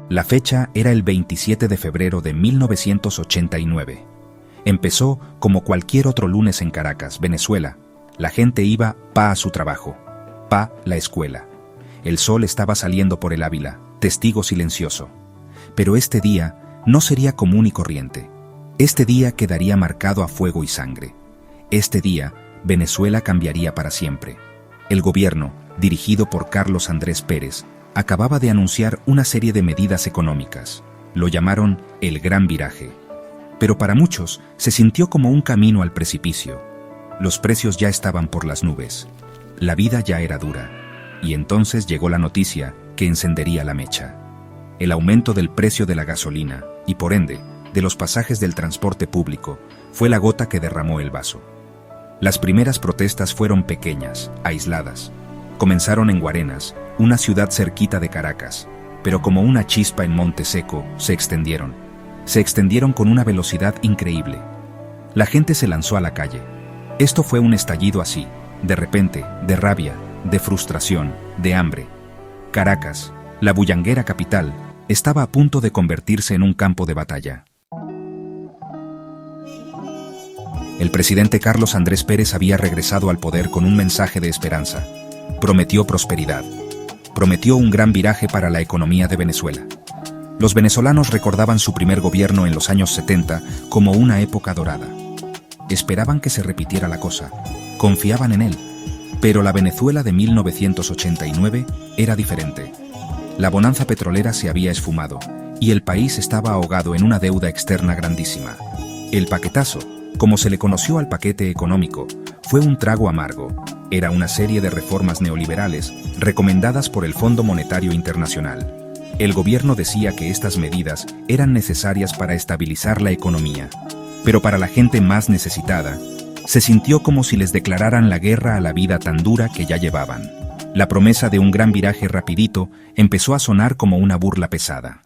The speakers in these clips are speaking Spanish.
La fecha era el 27 de febrero de 1989. Empezó como cualquier otro lunes en Caracas, Venezuela. La gente iba a su trabajo, la escuela. El sol estaba saliendo por el Ávila, testigo silencioso. Pero este día no sería común y corriente. Este día quedaría marcado a fuego y sangre. Este día, Venezuela cambiaría para siempre. El gobierno, dirigido por Carlos Andrés Pérez, acababa de anunciar una serie de medidas económicas. Lo llamaron el Gran Viraje. Pero para muchos se sintió como un camino al precipicio. Los precios ya estaban por las nubes. La vida ya era dura. Y entonces llegó la noticia que encendería la mecha. El aumento del precio de la gasolina y, por ende, de los pasajes del transporte público fue la gota que derramó el vaso. Las primeras protestas fueron pequeñas, aisladas. Comenzaron en Guarenas, una ciudad cerquita de Caracas, pero como una chispa en Monte Seco, se extendieron. Se extendieron con una velocidad increíble. La gente se lanzó a la calle. Esto fue un estallido así, de repente, de rabia, de frustración, de hambre. Caracas, la bullanguera capital, estaba a punto de convertirse en un campo de batalla. El presidente Carlos Andrés Pérez había regresado al poder con un mensaje de esperanza. Prometió prosperidad. Prometió un gran viraje para la economía de Venezuela. Los venezolanos recordaban su primer gobierno en los años 70 como una época dorada. Esperaban que se repitiera la cosa. Confiaban en él. Pero la Venezuela de 1989 era diferente. La bonanza petrolera se había esfumado y el país estaba ahogado en una deuda externa grandísima. El paquetazo, como se le conoció al paquete económico, fue un trago amargo. Era una serie de reformas neoliberales recomendadas por el Fondo Monetario Internacional. El gobierno decía que estas medidas eran necesarias para estabilizar la economía, pero para la gente más necesitada, se sintió como si les declararan la guerra a la vida tan dura que ya llevaban. La promesa de un gran viraje rapidito empezó a sonar como una burla pesada.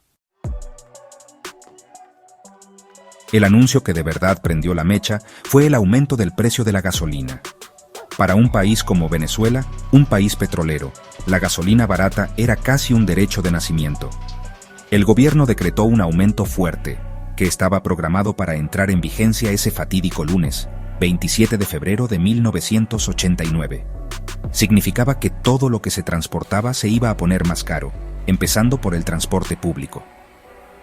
El anuncio que de verdad prendió la mecha fue el aumento del precio de la gasolina. Para un país como Venezuela, un país petrolero, la gasolina barata era casi un derecho de nacimiento. El gobierno decretó un aumento fuerte, que estaba programado para entrar en vigencia ese fatídico lunes, 27 de febrero de 1989. Significaba que todo lo que se transportaba se iba a poner más caro, empezando por el transporte público.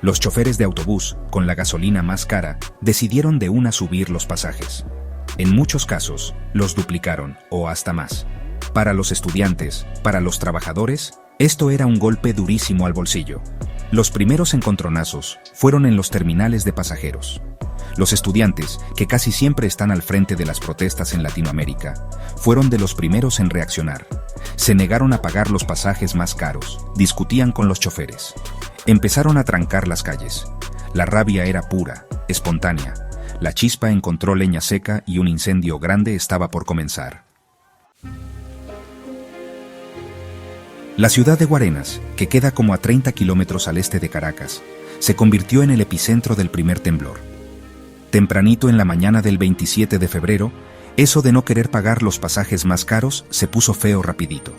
Los choferes de autobús, con la gasolina más cara, decidieron de una subir los pasajes. En muchos casos, los duplicaron, o hasta más. Para los estudiantes, para los trabajadores, esto era un golpe durísimo al bolsillo. Los primeros encontronazos fueron en los terminales de pasajeros. Los estudiantes, que casi siempre están al frente de las protestas en Latinoamérica, fueron de los primeros en reaccionar. Se negaron a pagar los pasajes más caros, discutían con los choferes. Empezaron a trancar las calles. La rabia era pura, espontánea. La chispa encontró leña seca y un incendio grande estaba por comenzar. La ciudad de Guarenas, que queda como a 30 kilómetros al este de Caracas, se convirtió en el epicentro del primer temblor. Tempranito en la mañana del 27 de febrero, eso de no querer pagar los pasajes más caros se puso feo rapidito.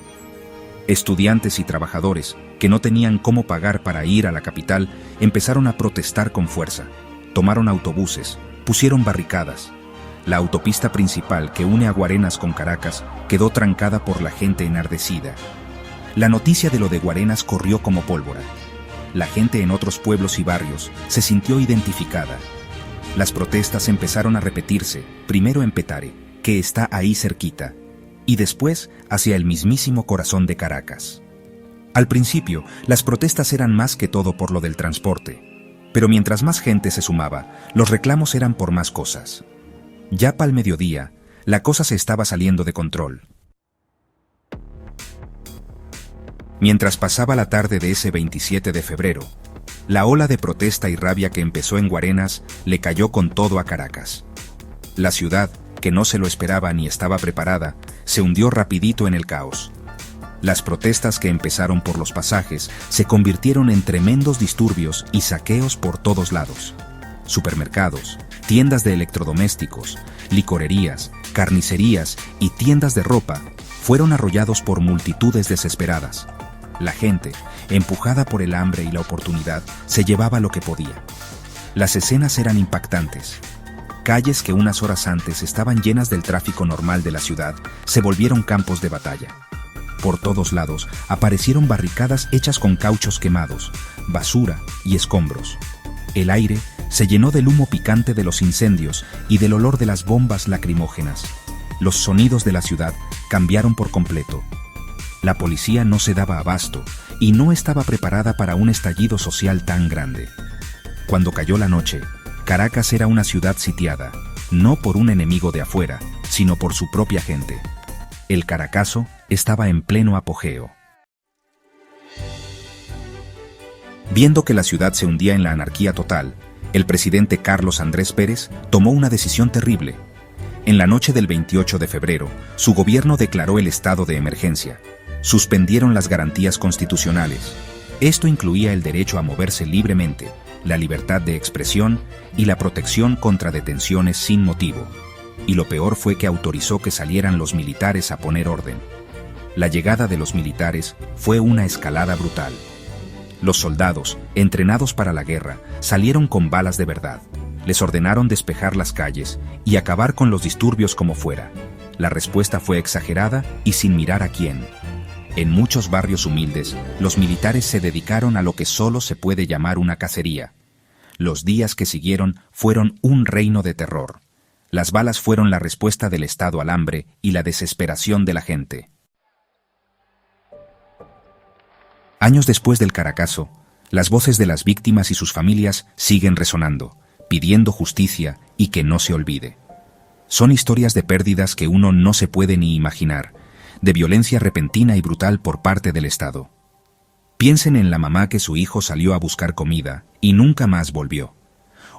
Estudiantes y trabajadores, que no tenían cómo pagar para ir a la capital, empezaron a protestar con fuerza. Tomaron autobuses, pusieron barricadas. La autopista principal que une a Guarenas con Caracas quedó trancada por la gente enardecida. La noticia de lo de Guarenas corrió como pólvora. La gente en otros pueblos y barrios se sintió identificada. Las protestas empezaron a repetirse, primero en Petare, que está ahí cerquita, y después hacia el mismísimo corazón de Caracas. Al principio, las protestas eran más que todo por lo del transporte, pero mientras más gente se sumaba, los reclamos eran por más cosas. Ya para el mediodía, la cosa se estaba saliendo de control. Mientras pasaba la tarde de ese 27 de febrero, la ola de protesta y rabia que empezó en Guarenas le cayó con todo a Caracas. La ciudad, que no se lo esperaba ni estaba preparada, se hundió rapidito en el caos. Las protestas que empezaron por los pasajes se convirtieron en tremendos disturbios y saqueos por todos lados. Supermercados, tiendas de electrodomésticos, licorerías, carnicerías y tiendas de ropa fueron arrollados por multitudes desesperadas. La gente, empujada por el hambre y la oportunidad, se llevaba lo que podía. Las escenas eran impactantes. Calles que unas horas antes estaban llenas del tráfico normal de la ciudad se volvieron campos de batalla. Por todos lados aparecieron barricadas hechas con cauchos quemados, basura y escombros. El aire se llenó del humo picante de los incendios y del olor de las bombas lacrimógenas. Los sonidos de la ciudad cambiaron por completo. La policía no se daba abasto y no estaba preparada para un estallido social tan grande. Cuando cayó la noche, Caracas era una ciudad sitiada, no por un enemigo de afuera, sino por su propia gente. El Caracazo estaba en pleno apogeo. Viendo que la ciudad se hundía en la anarquía total, el presidente Carlos Andrés Pérez tomó una decisión terrible. En la noche del 28 de febrero, su gobierno declaró el estado de emergencia. Suspendieron las garantías constitucionales. Esto incluía el derecho a moverse libremente, la libertad de expresión y la protección contra detenciones sin motivo. Y lo peor fue que autorizó que salieran los militares a poner orden. La llegada de los militares fue una escalada brutal. Los soldados, entrenados para la guerra, salieron con balas de verdad. Les ordenaron despejar las calles y acabar con los disturbios como fuera. La respuesta fue exagerada y sin mirar a quién. En muchos barrios humildes, los militares se dedicaron a lo que solo se puede llamar una cacería. Los días que siguieron fueron un reino de terror. Las balas fueron la respuesta del Estado al hambre y la desesperación de la gente. Años después del Caracazo, las voces de las víctimas y sus familias siguen resonando, pidiendo justicia y que no se olvide. Son historias de pérdidas que uno no se puede ni imaginar, de violencia repentina y brutal por parte del Estado. Piensen en la mamá que su hijo salió a buscar comida y nunca más volvió,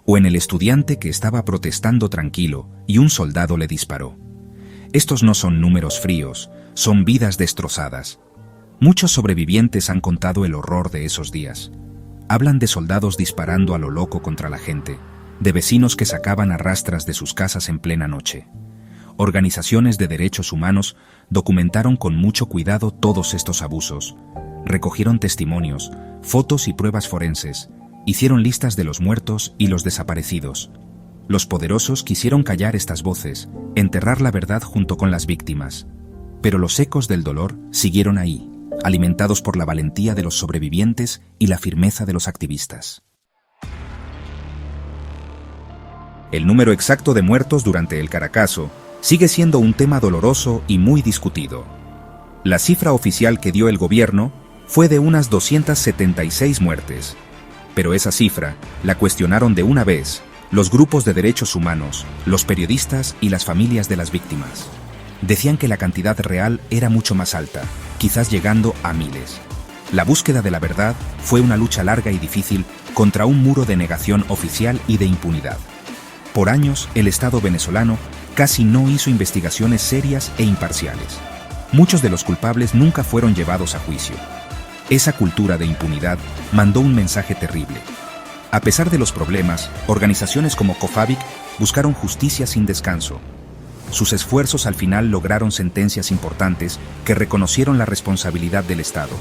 o en el estudiante que estaba protestando tranquilo y un soldado le disparó. Estos no son números fríos, son vidas destrozadas. Muchos sobrevivientes han contado el horror de esos días. Hablan de soldados disparando a lo loco contra la gente, de vecinos que sacaban a rastras de sus casas en plena noche. Organizaciones de derechos humanos documentaron con mucho cuidado todos estos abusos. Recogieron testimonios, fotos y pruebas forenses, hicieron listas de los muertos y los desaparecidos. Los poderosos quisieron callar estas voces, enterrar la verdad junto con las víctimas. Pero los ecos del dolor siguieron ahí, alimentados por la valentía de los sobrevivientes y la firmeza de los activistas. El número exacto de muertos durante el Caracazo sigue siendo un tema doloroso y muy discutido. La cifra oficial que dio el gobierno fue de unas 276 muertes, pero esa cifra la cuestionaron de una vez los grupos de derechos humanos, los periodistas y las familias de las víctimas. Decían que la cantidad real era mucho más alta, quizás llegando a miles. La búsqueda de la verdad fue una lucha larga y difícil contra un muro de negación oficial y de impunidad. Por años, el Estado venezolano casi no hizo investigaciones serias e imparciales. Muchos de los culpables nunca fueron llevados a juicio. Esa cultura de impunidad mandó un mensaje terrible. A pesar de los problemas, organizaciones como COFAVIC buscaron justicia sin descanso. Sus esfuerzos al final lograron sentencias importantes que reconocieron la responsabilidad del Estado.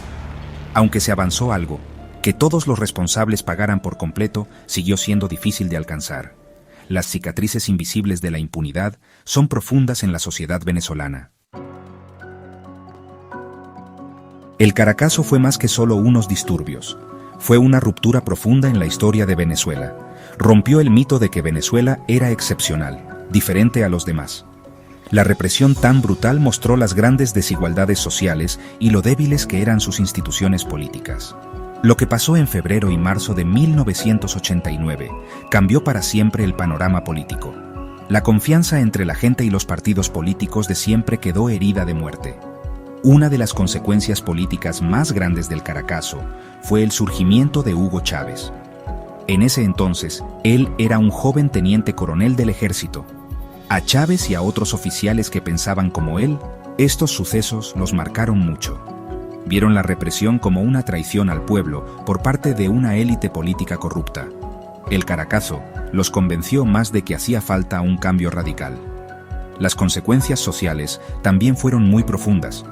Aunque se avanzó algo, que todos los responsables pagaran por completo siguió siendo difícil de alcanzar. Las cicatrices invisibles de la impunidad son profundas en la sociedad venezolana. El Caracazo fue más que solo unos disturbios. Fue una ruptura profunda en la historia de Venezuela. Rompió el mito de que Venezuela era excepcional, diferente a los demás. La represión tan brutal mostró las grandes desigualdades sociales y lo débiles que eran sus instituciones políticas. Lo que pasó en febrero y marzo de 1989 cambió para siempre el panorama político. La confianza entre la gente y los partidos políticos de siempre quedó herida de muerte. Una de las consecuencias políticas más grandes del Caracazo fue el surgimiento de Hugo Chávez. En ese entonces, él era un joven teniente coronel del ejército. A Chávez y a otros oficiales que pensaban como él, estos sucesos los marcaron mucho. Vieron la represión como una traición al pueblo por parte de una élite política corrupta. El Caracazo los convenció más de que hacía falta un cambio radical. Las consecuencias sociales también fueron muy profundas.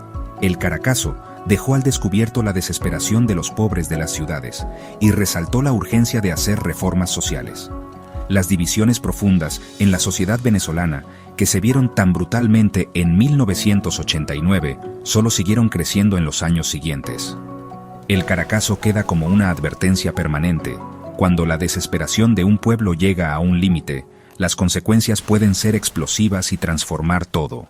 El Caracazo dejó al descubierto la desesperación de los pobres de las ciudades y resaltó la urgencia de hacer reformas sociales. Las divisiones profundas en la sociedad venezolana, que se vieron tan brutalmente en 1989, solo siguieron creciendo en los años siguientes. El Caracazo queda como una advertencia permanente. Cuando la desesperación de un pueblo llega a un límite, las consecuencias pueden ser explosivas y transformar todo.